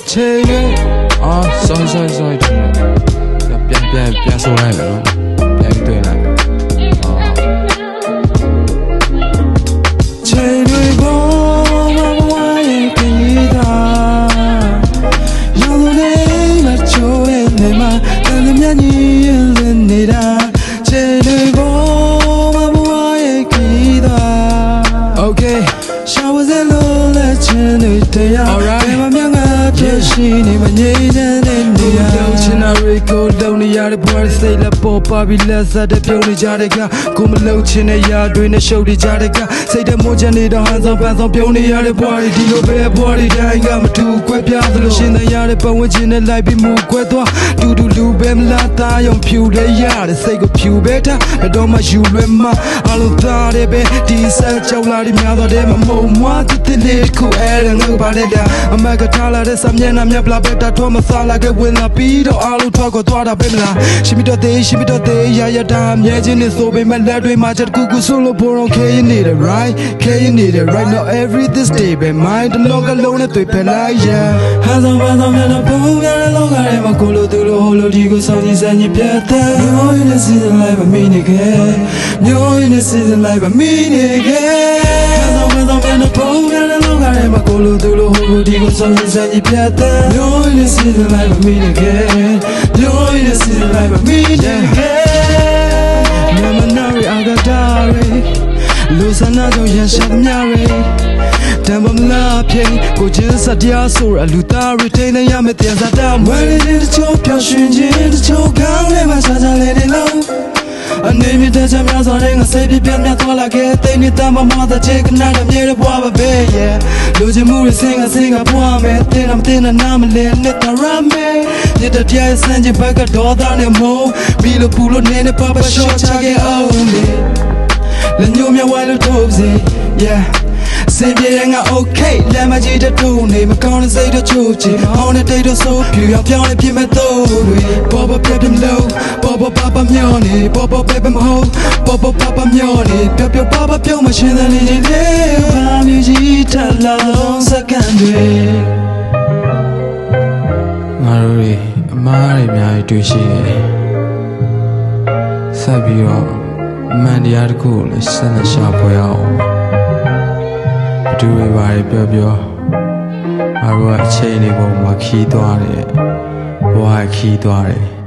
ချိန်sorry ပြန်ဆိုလိုက်မယ်နော်ပြန်ပြီးတွေ့လိုက်ချိန်တွေပေါ်မှာဘဝရဲ့ခရီးသားရောင်းလို့နေမချိုးရဲ့နေမှာတန်မြတ်ကြီးရင်နေတာချိန်တွေပေါ်မှာဘဝရဲ့ခရီးသား Okay ရှာဝစလို့လက်ချင်တွေတရားဘယ်မှာမြတ်ငါဖြစ်ရှိနေမငြိမ်းချမ်းတဲ့နေရာချင်တာတွေကိုလုံနေရတဲ့ဘဝစိတ်လက်ပေါ်ပါပြီးလက်ဆက်တဲ့ပြုံးနေကြတဲ့ကကိုမလုံချင်တဲ့ຢာတွေနဲ့ရှုပ်နေကြတဲ့ကစိတ်တဲ့မိုးချင်နေတဲ့ဟန်ဆောင်ပန်းဆောင်ပြုံးနေရတဲ့ဘဝဒီလိုပဲဘဝတိုင်းကမတူကွဲပြားသလိုရှင်တဲ့ရတဲ့ပတ်ဝန်းကျင်နဲ့လိုက်ပြီးမူကွဲသွားတူလူပဲမလားသားရုံဖြူတဲ့ရတဲ့စိတ်ကိုဖြူပဲထားဘယ်တော့မှယူလွယ်မှာအလုံးသားတဲ့ပဲဒီဆက်ကြောက်လာဒီများတော့တဲ့မမုံမွားတဲ့လေးခုအဲ့ဒါငါပါတဲ့အမကထားလာတဲ့စမျက်နှာမြက်ပလာပဲတာတော့မစားလာခဲ့ဝင်လာပြီးတော့အလုံးထွက်ကိုသွားတာပဲမလားရှိမိတော့သေးရရတာမြဲချင်းနဲ့ဆိုပေမဲ့လက်တွေမှာချက်ကူဆိုလို့ဘောတော့ care you need it right now every this day ပဲ mind လောကလုံးနဲ့တွေ့ဖက်လိုက်ရဟန်ဆောင်ပန်းဆောင်နဲ့ပုံပြတဲ့လောကထဲမှာကိုလိုသူလိုဟိုလိုဒီကိုစောင့်ကြည့်စမ်းညပြတ်တဲ့ You're in the season life of me again You're in the season life of me again ဟန်ဆောင်ပန်းဆောင်နဲ့ပုံပြတဲ့လောကထဲမှာကိုလိုသူလိုဟိုလိုဒီကိုစောင့်ကြည့်စမ်းညပြတ်တဲ့ You're in the season life of me again You're in the season life of me again Namanari agadari Lusana do yasha myari Dambamla pay Go just a dia sura Luta retain a yamet yazada Where did it chop your shinjin The choke down Never such a lady low I name it as a mazzoring, I say, Pipiana, get any time my mother take another year of Waba Bay, yeah. Losing movie sing a poem, then I'm thin and I'm a little rame. Did the tear send you back a door down and more? Be the pool of Nene Papa short, I get only. Let you me while it goes, yeah. Say being okay, let my Jada do name a corner say the truth. On a day to so pure, you're beyond a method. Boba Pepim low, Boba Papa Mioni, Boba Pepim ho, Boba Papa Mioni, Pepio Papa Pio machine and in it. Mammy Jita long secondary. Mari, my do she Sabio, Mandiar cool, send a sharp way Do we worry, baby? I wrote a chain about my key to it. Why key to it?